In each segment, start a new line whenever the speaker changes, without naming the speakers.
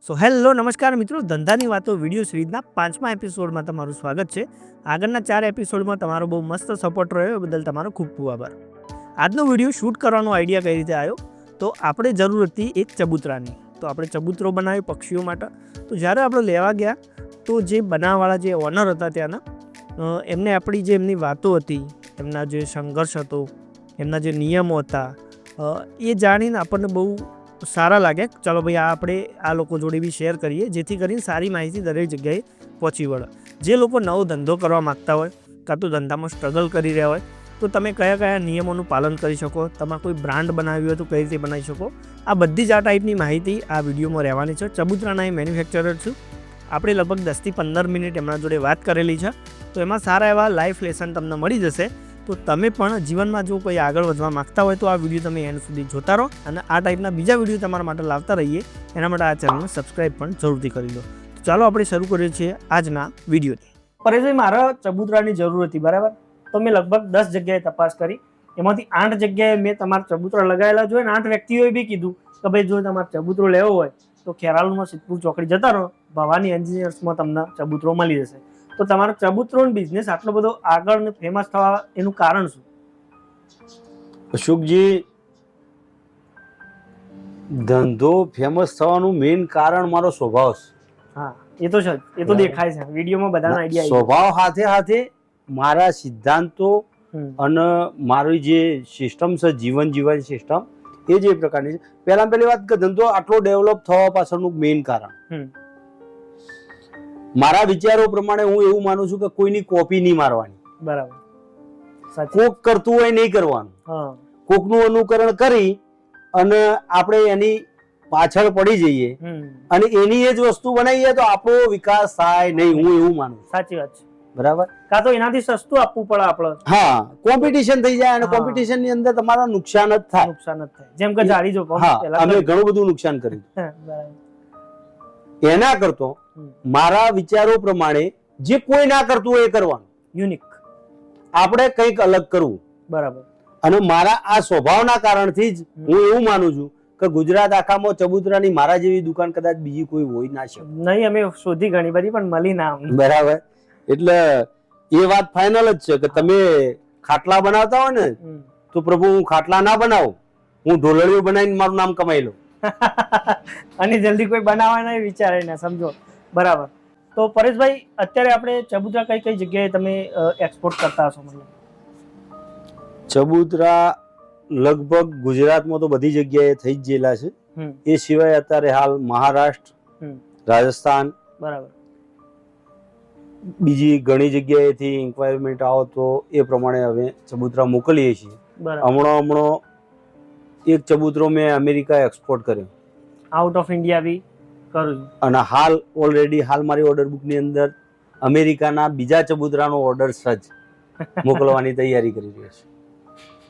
So hello નમસ્કાર મિત્રો, ધંધાની વાતો વિડીયો સિરીઝના 5મા એપિસોડમાં તમારું સ્વાગત છે. આગળના 4 એપિસોડમાં તમારો બહુ મસ્ત સપોર્ટ રહ્યો, એ બદલ તમારો ખૂબ ખૂબ આભાર. આજનો વિડીયો શૂટ કરવાનો આઈડિયા કઈ રીતે આવ્યો, તો આપણે જરૂર હતી એક ચબૂતરાની. તો આપણે ચબૂતરો બનાવ્યો પક્ષીઓ માટે. તો જ્યારે આપણે લેવા ગયા તો જે બનાવવાળા જે ઓનર હતા ત્યાંના, એમને આપણી જે એમની વાતો હતી, એમના જે સંઘર્ષ હતો, એમના જે નિયમો હતા, એ જાણીને આપણને બહુ સારા લાગે. ચાલો ભાઈ, આપણે આ લોકો જોડે બી શેર કરીએ, જેથી કરીને સારી માહિતી દરેક જગ્યાએ પહોંચી વળે. જે લોકો નવો ધંધો કરવા માગતા હોય, કાં તો ધંધામાં સ્ટ્રગલ કરી રહ્યા હોય, તો તમે કયા કયા નિયમોનું પાલન કરી શકો, તમારે કોઈ બ્રાન્ડ બનાવી હોય તો કઈ રીતે બનાવી શકો, આ બધી જ આ ટાઈપની માહિતી આ વિડીયોમાં રહેવાની છે. ચબૂતરાના એ મેન્યુફેક્ચરર છું. આપણે લગભગ 10થી 15 મિનિટ એમના જોડે વાત કરેલી છે, તો એમાં સારા એવા લાઈફ લેસન તમને મળી જશે. તો તમે પણ જીવનમાં જો કોઈ આગળ વધવા માગતા હોય તો આ વિડીયો તમે એન્ડ સુધી જોતા રહો, અને આ ટાઈપના બીજા વિડીયો તમારા માટે લાવતા રહીએ, એના માટે આ ચેનલને સબસ્ક્રાઈબ પણ જરૂરથી કરી લો. તો ચાલો આપણે શરૂ કરીએ છીએ આજના વિડીયોથી. પરેશભાઈ, મારા ચબૂતરાની જરૂર હતી, બરાબર? તો મેં લગભગ 10 જગ્યાએ તપાસ કરી. એમાંથી 8 જગ્યાએ મેં તમારા ચબૂતરા લગાવેલા જોઈએ, અને 8 વ્યક્તિઓએ બી કીધું કે ભાઈ જો તમારે ચબૂતરો લેવો હોય તો ખેરાલુમાં સિદ્ધપુર ચોકડી જતા રહો, ભવાની એન્જિનિયર્સમાં તમને ચબૂતરો મળી જશે. તો તમારો ચબૂતરોનો બિઝનેસ આટલો બધો આગળ ને ફેમસ થવા એનું કારણ શું?
અશોકજી, ધંધો ફેમસ થવાનું મેઇન કારણ મારો સ્વભાવ છે.
હા, એ તો છે, એ તો દેખાય છે વિડીયોમાં, બધાના આઈડિયા.
સ્વભાવ સાથે સાથે મારા સિદ્ધાંતો અને મારી જે સિસ્ટમ છે, જીવન જીવવાની સિસ્ટમ, એ જે પ્રકારની છે. પહેલી વાત કે ધંધો આટલો ડેવલપ થવા પાછળનું મેઇન કારણ મારા વિચારો પ્રમાણે હું એવું માનું છું કે કોઈની કોપી નહીં મારવાની.
બરાબર.
કોક કરતું હોય નહીં કરવાનું. કોકનું અનુકરણ કરી અને આપણે એની પાછળ પડી જઈએ અને એની એ જ વસ્તુ બનાવીએ તો આપણો વિકાસ થાય નહીં, હું એવું માનું.
સાચી વાત છે.
બરાબર.
કાં તો એનાથી સસ્તું આપવું પડે આપણે.
હા, કોમ્પિટિશન થઈ જાય અને કોમ્પિટિશન ની અંદર તમારા નુકસાન જ થાય.
નુકસાન જ થાય. જેમ કે જાળી જો
અમે ઘણું બધું નુકસાન કર્યું. એના કરતો મારા વિચારો પ્રમાણે જે કોઈ ના કરતું હોય એ કરવાનું. યુનિક. આપણે કંઈક અલગ કરવું.
બરાબર.
અને મારા આ સ્વભાવના કારણથી જ હું એવું માનું છું કે ગુજરાત આખામાં ચબૂતરાની મારા જેવી દુકાન કદાચ બીજી કોઈ હોય ના શકે.
નહીં, અમે શોધી ઘણી બધી પણ મળી ના.
બરાબર. એટલે એ વાત ફાઇનલ જ છે કે તમે ખાટલા બનાવતા હોય ને તો પ્રભુ હું ખાટલા ના બનાવું, હું ઢોલળીઓ બનાવીને મારું નામ કમાઈ લઉં.
અને જલ્દી કોઈ બનાવવા નહીં વિચારે ને, સમજો. બરાબર. તો પરેશભાઈ, અત્યારે આપણે ચબૂતરા કઈ કઈ જગ્યાએ તમે એક્સપોર્ટ કરતા હશો?
ચબૂતરા લગભગ ગુજરાતમાં તો બધી જગ્યાએ થઈ જ ગયેલા છે. એ સિવાય અત્યારે હાલ મહારાષ્ટ્ર, રાજસ્થાન, બરાબર, બીજી ઘણી જગ્યાએથી ઇન્ક્વાયરમેન્ટ આવો તો એ પ્રમાણે હવે ચબૂતરા મોકલીએ છીએ. હમણાં એક ચબૂતરો મેં અમેરિકા એક્સપોર્ટ કર્યો.
આઉટ ઓફ ઇન્ડિયા બી કરું. અને
હાલ ઓલરેડી મારી ઓર્ડર બુક ની અંદર અમેરિકાના બીજા ચબૂતરાનો ઓર્ડર સજ મોકલવાની તૈયારી કરી રહ્યો છે.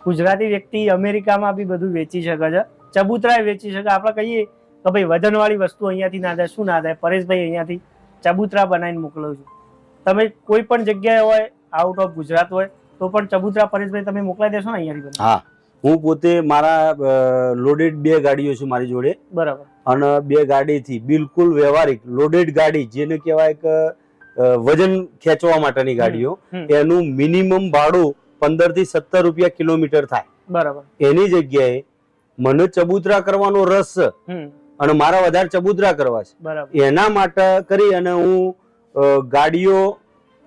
ગુજરાતી વ્યક્તિ અમેરિકામાં બી બધું વેચી શકે છે, ચબૂતરા વેચી શકે. આપણે કહીએ કે ભાઈ વજનવાળી વસ્તુ અહીંયાથી ના થાય, શું ના થાય? પરેશભાઈ અહીંયાથી ચબૂતરા બનાવીને મોકલો છું. તમે કોઈ પણ જગ્યાએ હોય, આઉટ ઓફ ગુજરાત હોય, તો પણ ચબૂતરા પરેશભાઈ તમે મોકલાઈ દેશો ને અહીંયાથી?
હા, હું પોતે મારા લોડેડ 2 ગાડીઓ છે મારી જોડે.
બરાબર. અને
2 ગાડીથી બિલકુલ વ્યવહારિક લોડેડ ગાડી, જેને કહેવાય કે વજન ખેંચવા માટેની ગાડીઓ, એનું મિનિમમ ભાડું 15 થી 17 રૂપિયા કિલોમીટર થાય.
બરાબર.
એની જગ્યાએ મને ચબૂતરા કરવાનો રસ છે અને મારા વધારે ચબૂતરા કરવા છે. બરાબર. એના માટે કરી અને હું ગાડીઓ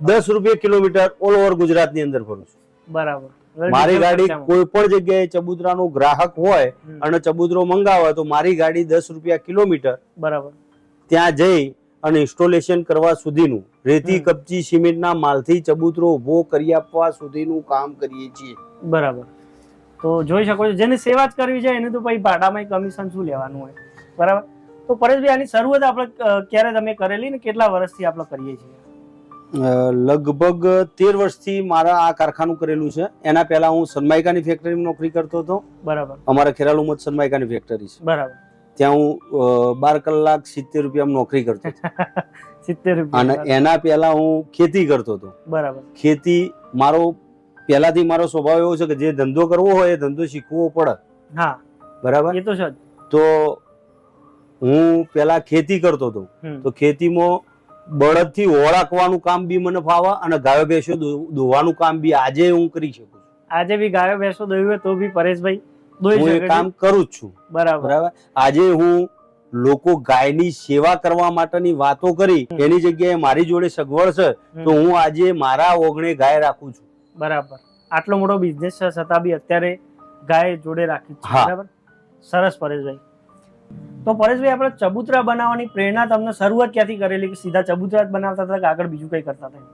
10 રૂપિયા કિલોમીટર ઓલ ઓવર ગુજરાત ની અંદર ફરું છું.
બરાબર.
મારી ગાડી કોઈ પણ જગ્યાએ ચબૂતરાનો ગ્રાહક હોય અને ચબૂતરો મંગાવે તો મારી ગાડી 10 રૂપિયા કિલોમીટર, બરાબર, ત્યાં જઈ અને ઇન્સ્ટોલેશન કરવા સુધીનું, રેતી કપચી સિમેન્ટના માલથી ચબૂતરો ઉભો કરી આપવા સુધીનું કામ કરીએ છીએ.
બરાબર. તો જોઈ શકો છો, જેને સેવા જ કરવી છે એને તો પછી ભાડામાં કમિશન શું લેવાનું હોય? બરાબર. તો પરેશભાઈ, આની શરૂઆત આપણે ક્યારે તમે કરેલી ને કેટલા વર્ષથી આપણે કરીએ છીએ?
લગભગ 13 વર્ષથી મારા આ કારખાનું કરેલું છે. એના પહેલા હું સનમાઇકાની ફેક્ટરીમાં નોકરી કરતો હતો. બરાબર. અમારા ખેરાલુમાં જ સનમાઇકાની ફેક્ટરી છે. બરાબર. ત્યાં હું 12 કલાક 70 રૂપિયામાં નોકરી કરતો હતો. 70 રૂપિયા. અને એના પહેલા હું ખેતી કરતો હતો. બરાબર. ખેતી મારો પહેલાથી મારો સ્વભાવ એવો છે કે જે ધંધો કરવો હોય એ ધંધો શીખવો પડે. હા, બરાબર. એ તો છે. તો હું પેલા ખેતી કરતો હતો, તો ખેતીમાં બળદથી ઓળખવાનું કામ બી મને ફાવે અને ગાયો ભેંસો દોવાનું કામ બી આજે હું કરી શકું છું.
આજે બી ગાયો ભેંસો દોવી હોય તો બી પરેશભાઈ દોઈ
હું
શકે
એ કામ કરું જ છું. બરાબર. આજે હું લોકો ગાયની સેવા કરવા માટેની વાતો કરી, એની જગ્યાએ મારી જોડે સગવડ છે તો હું આજે મારા ઓગણે ગાય રાખું છું.
બરાબર. આટલો મોટો બિઝનેસ છે છતાં બી અત્યારે ગાય જોડે રાખી છે. બરાબર. સરસ પરેશભાઈ. તો પરેશભાઈ, આપણે ચબૂતરા બનાવવાની પ્રેરણા તમને શરૂઆત ક્યાંથી કરેલી કે સીધા ચબૂતરા જ બનાવતા હતા કે આગળ બીજું કઈ કરતા હતા?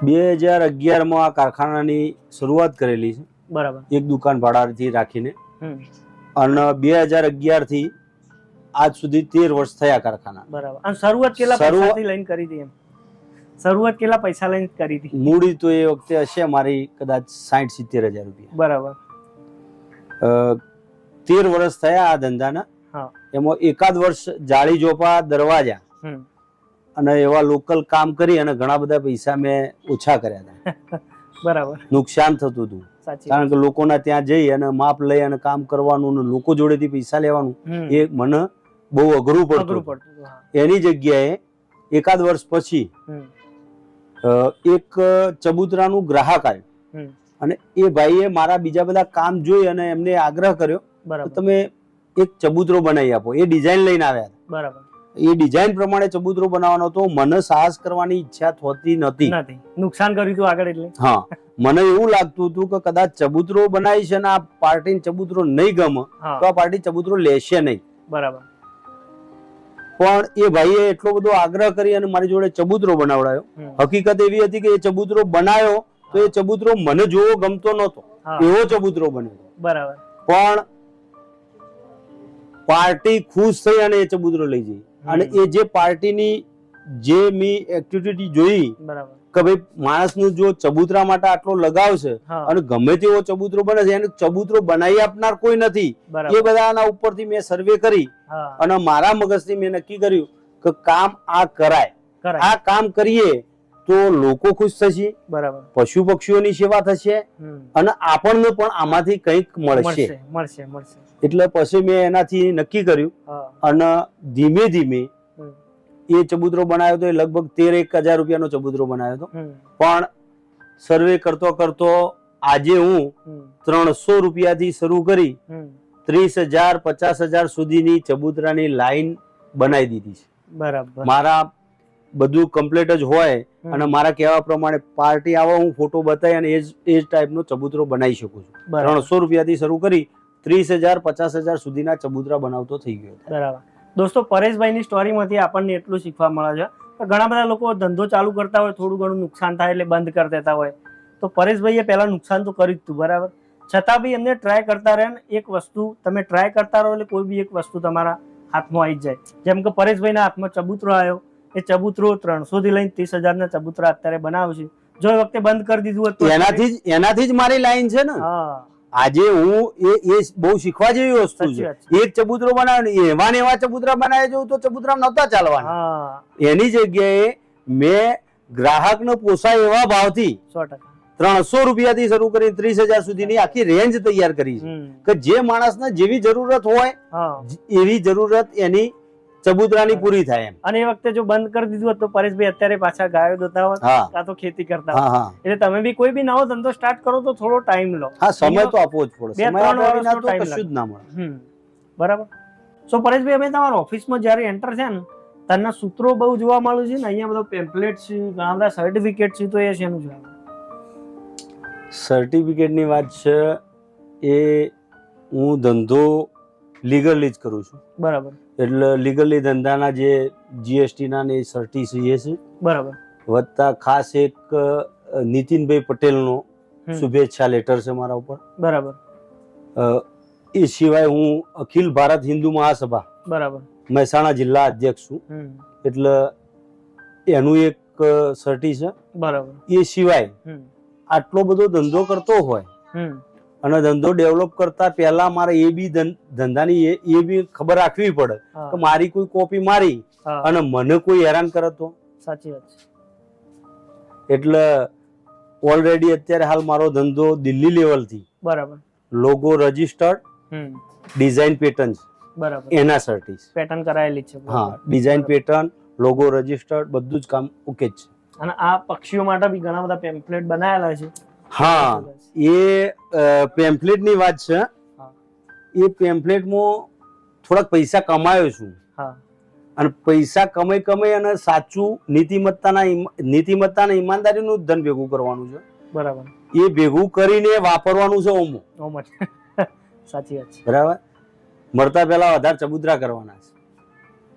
2011 માં આ કારખાનાની શરૂઆત કરેલી છે.
બરાબર.
એક દુકાન ભાડાથી રાખીને, અને 2011 થી આજ સુધી 13 વર્ષ થયા કારખાના.
બરાબર. અને શરૂઆત કેટલા પૈસાથી લઈને કરી હતી? એમ શરૂઆત કેટલા પૈસા લઈને કરી હતી?
મૂડી તો એ વખતે હશે મારી કદાચ 60-70 હજાર રૂપિયા.
બરાબર.
13 વર્ષ થયા આ ધંધાના. એમાં એકાદ વર્ષ જાળી જોપા, દરવાજા અને એવા લોકલ કામ કરી અને ઘણા બધા પૈસા મેં ઓછા કર્યા હતા.
બરાબર.
નુકસાન થતું હતું, કારણ કે લોકોના ત્યાં જઈ અને માપ લઈ અને કામ કરવાનું, લોકો જોડેથી પૈસા લેવાનું એ મને બહુ અઘરું પડતું. એની જગ્યાએ એકાદ વર્ષ પછી એક ચબૂતરાનું ગ્રાહક આવ્યું અને એ ભાઈએ મારા બીજા બધા કામ જોઈ અને એમને આગ્રહ કર્યો કે તમે એક ચબૂતરો બનાવી આપો. એ ડિઝાઇન લઈને આવ્યા. બરાબર. એ ડિઝાઇન પ્રમાણે ચબૂતરો બનાવવાનો હતો. મને સાહસ કરવાની ઈચ્છા થતી નથી.
નુકસાન કર્યું હતું આગળ એટલે.
હા, મને એવું લાગતું હતું કે કદાચ ચબૂતરો બનાવી છે ને આ પાર્ટીને ચબૂતરો નહીં ગમે તો આ પાર્ટી ચબૂતરો લેશે નહીં.
બરાબર.
પણ એ ભાઈએ એટલો બધો આગ્રહ કરી અને મારી જોડે ચબૂતરો બનાવડાયો. હકીકત એવી હતી કે એ ચબૂતરો બનાવ્યો તો એ ચબૂતરો મને જોવો ગમતો નહોતો, એવો ચબૂતરો બન્યો.
બરાબર.
પણ પાર્ટી ખુશ થઈ અને એ ચબૂતરો લઈ જઈ. અને એ જે પાર્ટીની જે મેં એક્ટિવિટી જોઈ કે ભાઈ માણસનું જો ચબૂતરા માટે આટલો લગાવ છે અને ગમે તેવો ચબૂતરો બને છે, એને ચબૂતરો બનાવી આપનાર કોઈ નથી. એ બધાના ઉપરથી મેં સર્વે કરી અને મારા મગજથી મેં નક્કી કર્યું કે કામ આ કરાય. આ કામ કરીએ તો લોકો ખુશ થશે, બરાબર, પશુ પક્ષીઓની સેવા થશે અને આપણને પણ આમાંથી કંઈક મળશે. એટલે પછી મેં એનાથી નક્કી કર્યું અને ધીમે ધીમે એ ચબૂતરો બનાવ્યો હતો. એ લગભગ 13-1 હજાર રૂપિયાનો ચબૂતરો બનાવ્યો હતો. પણ સર્વે કરતો કરતો આજે હું 300 રૂપિયાથી શરૂ કરી 30,000 50,000 સુધીની ચબૂતરાની લાઈન બનાવી દીધી છે. બરાબર. મારા બધું કમ્પ્લીટ જ હોય અને મારા કહેવા પ્રમાણે પાર્ટી આવે, હું ફોટો બતાવી અને એ જ ટાઈપનો ચબૂતરો બનાવી શકું છું. 300 રૂપિયાથી શરૂ કરી 30,000 50,000 સુધીના ચબૂતરા બનાવતો થઈ ગયો. બરાબર.
દોસ્તો, પરેશભાઈની સ્ટોરીમાંથી આપણને એટલું શીખવા મળે છે કે ઘણા બધા લોકો ધંધો ચાલુ કરતા હોય, થોડું ઘણું નુકસાન થાય એટલે બંધ કરી દેતા હોય. તો પરેશભાઈએ પહેલા નુકસાન તો કર્યું જ હતું, બરાબર, છતાં બી એમને ટ્રાય કરતા રહે ને એક વસ્તુ તમે ટ્રાય કરતા રહો એટલે કોઈ બી એક વસ્તુ તમારા હાથમાં આવી જાય. જેમ કે પરેશભાઈના હાથમાં ચબૂતરો આવ્યો, એ ચબૂતરો 300 થી લઈને 30,000 ચબૂતરા અત્યારે બનાવે છે. જો એ વખતે બંધ કરી દીધું હતું
એનાથી જ મારી લાઈન છે ને. આજે હું એ બહુ શીખવા જેવી વસ્તુ છે. એક ચબૂતરો બનાવ્યો, એવા ને એવા ચબૂતરા બનાવ્યા જોઉં તો ચબૂતરા નહોતા ચાલવાના. એની જગ્યાએ મેં ગ્રાહકને પોસાય એવા ભાવથી 300 રૂપિયાથી શરૂ કરી 30,000 સુધીની આખી રેન્જ તૈયાર કરી છે કે જે માણસને જેવી જરૂરત હોય એવી જરૂરત એની ચબૂતરાની પૂરી થાય એમ.
અને એ વખતે જો બંધ કરી દીધું હોત તો પરેશભાઈ અત્યારે પાછા ગાયો દોતા હોત કાં તો ખેતી કરતા હોત. એટલે તમે બી કોઈ બી નવો ધંધો સ્ટાર્ટ કરો તો થોડો ટાઈમ લો.
હા, સમય તો આપવો જ પડે. 2-3 વર્ષનો ટાઈમ કશું જ ના મળે.
બરાબર. સો પરેશભાઈ, અમે તમારા ઓફિસમાં જ્યારે એન્ટર થયા ને તારના સૂત્રો બહુ જોવા મળ્યું છે ને, અહીંયા બધો પેમ્પલેટ છે, ઘણા બધા સર્ટિફિકેટ છે, તો એ શેનું છે?
સર્ટિફિકેટની વાત છે એ હું ધંધો લીગલી જ કરું છું. બરાબર. એટલે લીગલી ધંધાના જે જીએસટી ના ને સર્ટી છે. બરાબર. વત્તા ખાસ એક નીતિનભાઈ પટેલનો શુભેચ્છા લેટર છે મારા ઉપર. બરાબર. એ સિવાય હું અખિલ ભારત હિન્દુ મહાસભા, બરાબર, મહેસાણા જિલ્લા અધ્યક્ષ છું. એટલે એનું એક સર્ટી છે. બરાબર. એ સિવાય આટલો બધો ધંધો કરતો હોય અને ધંધો ડેવલપ કરતા પહેલા મારે એ બી ધંધાની એ બી ખબર રાખવી પડે કે મારી કોઈ કોપી મારી અને મને કોઈ હેરાન કરે તો. સાચી વાત છે. એટલે ઓલરેડી અત્યારે હાલ મારો ધંધો દિલ્હી લેવલ થી, બરાબર, લોગો રજીસ્ટર્ડ, ડિઝાઇન પેટર્ન,
બરાબર,
એના સર્ટિસ
પેટર્ન કરાયેલી છે.
હા, ડિઝાઇન પેટર્ન, લોગો રજિસ્ટર્ડ, બધું જ કામ ઓકે જ છે.
અને આ પક્ષીઓ માટે બી ઘણા બધા પેમ્પલેટ બનાવેલા છે.
હા, એ પેમ્પલેટ ની વાત છે. એ પેમ્પલેટમાં થોડાક પૈસા કમાયો છું.
હા,
અને પૈસા કમાઈ અને સાચું નીતિમત્તા ને ઈમાનદારીનું ધન ભેગું કરવાનું છે.
બરાબર,
એ ભેગું કરીને વાપરવાનું છે ઓમો.
સાચી વાત છે.
બરાબર, મરતા પહેલા વધારે ચબુતરા કરવાના છે.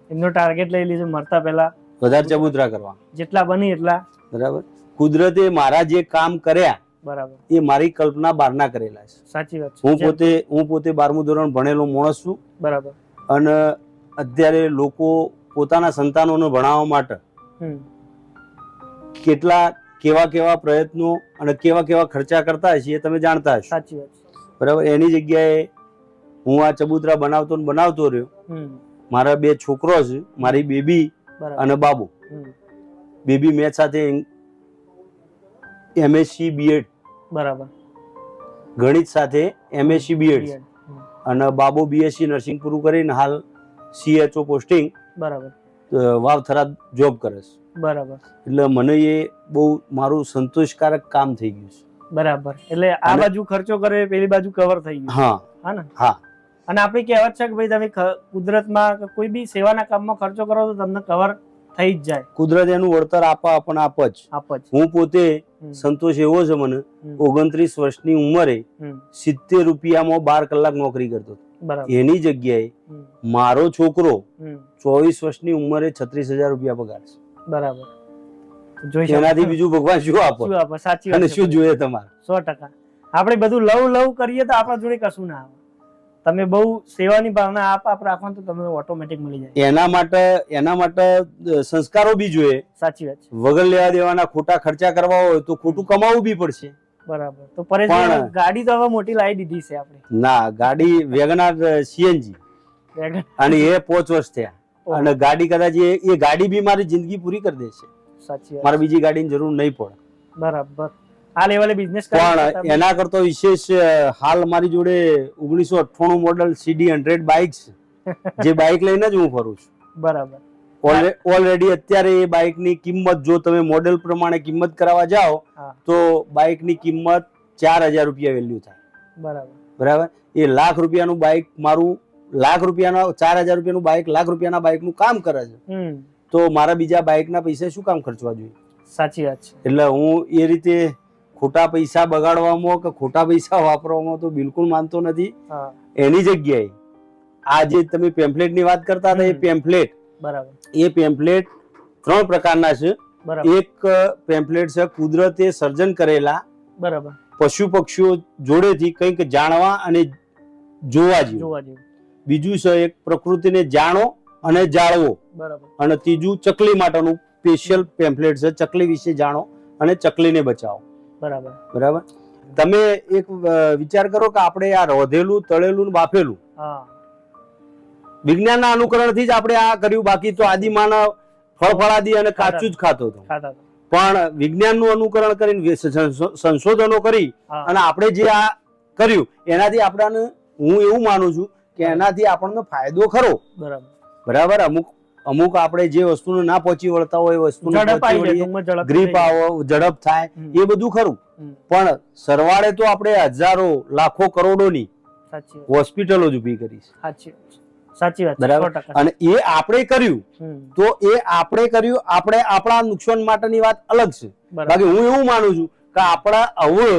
એમનો ટાર્ગેટ લઈ લીધું, મરતા પહેલા
વધારે ચબુતરા કરવા,
જેટલા બની એટલા.
બરાબર, કુદરતે મારા જે કામ કર્યા,
બરાબર,
એ મારી કલ્પના બહારના કરેલા છે.
સાચી વાત છે.
હું પોતે 12મું ધોરણ ભણેલો માણસ છું.
બરાબર,
અને અત્યારે લોકો પોતાના સંતાનોને ભણાવવા માટે કેવા પ્રયત્નો અને કેવા ખર્ચા કરતા હશે એ તમે જાણતા હશો.
સાચી વાત છે.
બરાબર, એની જગ્યાએ હું આ ચબુતરા બનાવતો રહ્યો. મારા 2 છોકરો છે, મારી બેબી અને બાબુ. બેબી મેચ સાથે MSc B.Ed,
બરાબર,
ગણિત સાથે MSc B.Ed, અને બાબુ BSc નર્સિંગ પૂરું કરીને હાલ CHO પોસ્ટિંગ,
બરાબર,
વાવથરા જોબ કરે છે.
બરાબર,
એટલે મને એ બહુ મારું સંતોષકારક કામ થઈ ગયું છે.
બરાબર, એટલે આ બાજુ ખર્ચો કરે, પેલી બાજુ કવર થઈ ગયું. હા ને. હા, અને આપણી કહેવત છે કે ભાઈ તમે કુદરતમાં કોઈ બી સેવાના કામમાં ખર્ચો કરો તો તમને કવર થઈ જ જાય. કુદરત
એનું વળતર આપ જ. હું પોતે સંતોષ એવો છે મને, 29 વર્ષની ઉંમરે 70 રૂપિયામાં 12 કલાક નોકરી કરતો. એની જગ્યાએ મારો છોકરો 24 વર્ષની ઉંમરે 36,000 રૂપિયા પગાર છે.
બરાબર,
એનાથી બીજું ભગવાન શું આપે? સાચી અને શું જોઈએ તમારે?
100%. આપણે બધું લવ કરીએ તો આપણા જોડે કશું ના આવે. તમે બહુ સેવાની ભાવના આપ રાખો તો તમને ઓટોમેટિક મળી જાય.
એના માટે સંસ્કારો બી જોઈએ. સાચી વાત છે. વગર લેવા દેવાના ખોટા ખર્ચા કરવા હોય તો ખોટું કમાવું બી પડશે.
બરાબર, તો પરેશભાઈ ગાડી તો હવે મોટી લાવી દીધી છે આપણે.
ના, ગાડી વેગનાર CNG, અને એ 5 વર્ષ થયા. અને ગાડી કદાચ એ ગાડી બી મારી જિંદગી પૂરી કરી દેશે. સાચી વાત, મારે બીજી ગાડીની જરૂર નહીં પડે.
બરાબર, આ લેવલે બિઝનેસ
પણ એના કરતો વિશેષ હાલ મારી જોડે 1998 મોડલ CD 100 બાઇક છે, જે બાઇક લઈને જ હું ફરું છું.
બરાબર,
ઓલરેડી અત્યારે એ બાઇકની કિંમત જો તમે મોડેલ પ્રમાણે કિંમત કરાવવા જાઓ તો બાઇકની કિંમત 4,000 રૂપિયા વેલ્યુ થાય. બરાબર, એ લાખ રૂપિયાનું બાઇક મારું, લાખ રૂપિયાના 4,000 રૂપિયાનું બાઇક લાખ રૂપિયાના બાઇકનું કામ કરે છે, તો મારા બીજા બાઇકના પૈસા શું કામ ખર્ચવા જોઈએ? સાચી વાત છે. એટલે હું એ રીતે ખોટા પૈસા બગાડવામાં કે ખોટા પૈસા વાપરવામાં તો બિલકુલ માનતો નથી. એની જગ્યાએ આ જે તમે પેમ્પલેટ ની વાત કરતા હતા, એ પેમ્પલેટ, બરાબર, એ પેમ્પલેટ 3 પ્રકારના છે. એક પેમ્પલેટ છે કુદરતે સર્જન કરેલા, બરાબર, પશુ પક્ષીઓ જોડેથી કંઈક જાણવા અને જોવા જેવું. બીજું છે એક પ્રકૃતિને જાણો અને જાળવો, બરાબર, અને ત્રીજું ચકલી માટેનું સ્પેશિયલ પેમ્પલેટ છે, ચકલી વિશે જાણો અને ચકલીને બચાવો. બરાબર, બરાબર. તમે એક વિચાર કરો કે આપણે આ રોધેલું, તળેલું ને બાફેલું વિજ્ઞાનના અનુકરણથી જ આપણે આ કર્યું. બાકી તો આદિમાનવ ફળફળાદી અને કાચું જ ખાતો હતો. પણ વિજ્ઞાનનું અનુકરણ કરીને સંશોધનો કરી અને આપણે જે આ કર્યું એનાથી આપણને, હું એવું માનું છું કે એનાથી આપણને ફાયદો ખરો. બરાબર, અમુક આપણે જે વસ્તુને ના પહોંચી વળતા હોય એ વસ્તુ ગ્રીપ આવો, ઝડપ થાય, એ બધું ખરું. પણ સરવાળે તો આપણે હજારો લાખો કરોડોની હોસ્પિટલો જ ઉભી કરી છે. સાચી વાત, બરાબર. અને એ આપણે કર્યું તો આપણે આપણા નુકસાન માટેની વાત અલગ છે. બાકી હું એવું માનું છું કે આપણા હવે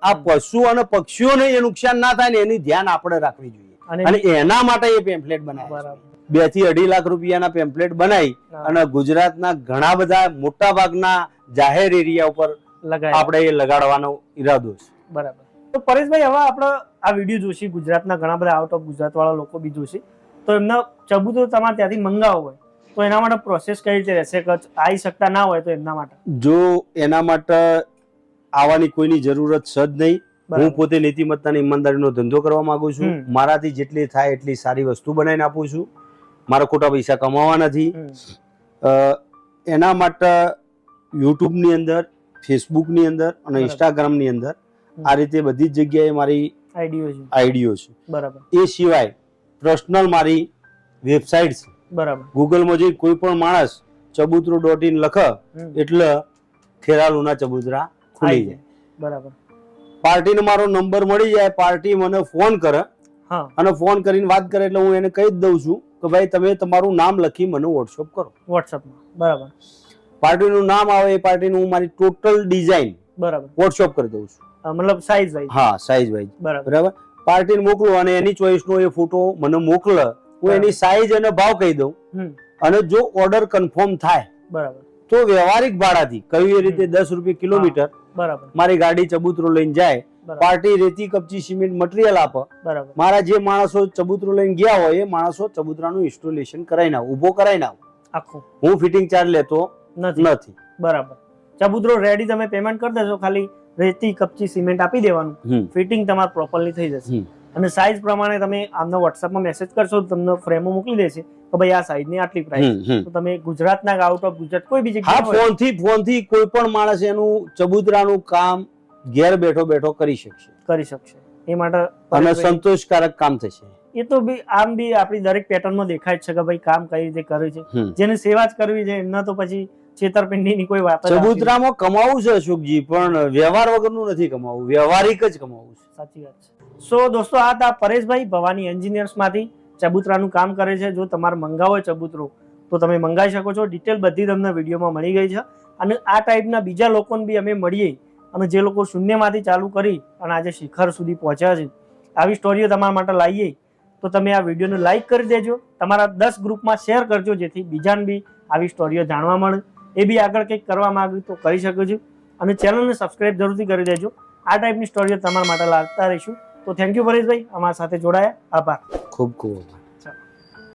આ પશુ અને પક્ષીઓને એ નુકસાન ના થાય ને એની ધ્યાન આપણે રાખવી જોઈએ. અને એના માટે એ પેમ્પલેટ બનાવ્યા. 2 થી 2.5 લાખ રૂપિયાના પેમ્પલેટ બનાવી અને ગુજરાતના ઘણા બધા મોટા ભાગના જાહેર એરિયા ઉપર આપણે એ લગાડવાનો ઈરાદો છે. બરાબર.
તો પરેશભાઈ, હવે આપણે આ વિડીયો જોશી, ગુજરાતના ઘણા બધા આઉટ ઓફ ગુજરાત વાળા લોકો બી જોશે, તો એમના ચબુતરો તમારે ત્યાંથી મંગાવવો હોય તો એના માટે પ્રોસેસ કઈ રીતે રહેશે? આવી શકતા ના હોય તો એમના માટે?
જો એના માટે આવવાની કોઈની જરૂરત છે જ નહીં. હું પોતે નીતિમત્તા અને ઈમાનદારીનો ધંધો કરવા માંગુ છું. મારાથી જેટલી થાય એટલી સારી વસ્તુ બનાવીને આપું છું. મારા ખોટા પૈસા કમાવા નથી. એના માટે યુટ્યુબની અંદર, ફેસબુકની અંદર અને ઇન્સ્ટાગ્રામની અંદર આ રીતે બધી જ જગ્યાએ મારી આઈડીઓ છે. બરાબર. એ સિવાય પર્સનલ મારી વેબસાઇટ છે.
બરાબર.
ગૂગલમાં જઈ કોઈ પણ માણસ ચબુતરો.in લખે એટલે ખેરાલુના ચબુતરા ખુલી જાય.
બરાબર.
પાર્ટીનો મારો નંબર મળી જાય, પાર્ટી મને ફોન કરે અને ફોન કરીને વાત કરે એટલે હું એને કહી જ દઉં છું કે ભાઈ તમે તમારું નામ લખી મને વોટ્સઅપ કરો.
વોટ્સઅપમાં. બરાબર.
પાર્ટીનું નામ આવે એ પાર્ટીનું હું મારી ટોટલ ડિઝાઇન
બરાબર
વોટ્સઅપ કરી દઉં છું.
મતલબ સાઈઝ વાઇઝ.
હા, સાઈઝ વાઇઝ.
બરાબર.
પાર્ટીને મોકલો અને એની ચોઈસનો એ ફોટો મને મોકલે, હું એની સાઈઝ અને ભાવ કહી દઉં અને જો ઓર્ડર કન્ફર્મ થાય
બરાબર
તો વ્યવહારિક ભાડાથી કહ્યું એ રીતે 10 રૂપિયા કિલોમીટર
બરાબર
મારી ગાડી ચબુતરો લઈને જાય. પાર્ટી રેતી કપચી સિમેન્ટ મટીરિયલ આપે.
બરાબર.
મારા જે માણસો ચબુતરો લઈને ગયા હોય એ માણસો ચબુતરાનું ઇન્સ્ટોલેશન કરાવીને આવું, ઊભો કરાવીને આવું.
આખું
હું ફિટિંગ ચાર્જ લેતો નથી.
બરાબર. ચબુતરો રેડી તમે પેમેન્ટ કરી દેશો, ખાલી રેતી કપચી સિમેન્ટ આપી દેવાનું, ફિટિંગ તમારે પ્રોપરલી થઈ જશે. અને સાઈઝ પ્રમાણે તમે આમને વોટ્સઅપમાં મેસેજ કરશો તો તમને ફ્રેમો મોકલી દેશે કે ભાઈ આ સાઈઝ ની આટલી પ્રાઇસ. તો તમે ગુજરાતના આઉટ ઓફ ગુજરાત કોઈ બી જગ્યાએ
ફોનથી કોઈ પણ માણસ એનું ચબુતરાનું કામ ઘેર બેઠો બેઠો કરી શકશે.
એ માટે
અને સંતોષકારક કામ થશે.
એ તો બી આમ બી આપણી દરેક પેટર્નમાં દેખાય છે કે ભાઈ કામ કઈ રીતે કરે છે. જેને સેવા જ કરવી છે એમના તો પછી છેતરપિંડીની કોઈ વાત.
ચબુતરામાં કમાવું છે અશોકજી, પણ વ્યવહાર વગરનું નથી કમાવું, વ્યવહારિક જ કમાવું છે.
સાચી વાત છે. સો દોસ્તો, આ હતા પરેશભાઈ ભવાની એન્જિનિયર્સ માંથી, ચબુતરાનું કામ કરે છે. જો તમારે મંગાવો હોય ચબુતરો તો તમે મંગાવી શકો છો. ડિટેલ બધી તમને વિડીયોમાં મળી ગઈ છે. અને આ ટાઈપના બીજા લોકોને બી અમે મળીએ અને જે લોકો શૂન્યમાંથી ચાલુ કરી અને આજે શિખર સુધી પહોંચ્યા છે, આવી સ્ટોરીઓ તમારા માટે લાવીએ તો તમે આ વિડીયોને લાઈક કરી દેજો, તમારા 10 ગ્રુપમાં શેર કરજો, જેથી બીજાને બી આવી સ્ટોરીઓ જાણવા મળે. એ બી આગળ કંઈક કરવા માંગ્યું તો કરી શકો છો. અને ચેનલને સબસ્ક્રાઇબ જરૂરથી કરી દેજો. આ ટાઈપની સ્ટોરીઓ તમારા માટે લાવતા રહીશું. તો થેન્ક યુ પરેશભાઈ, અમારા સાથે જોડાયા. આભાર.
ખૂબ ખૂબ.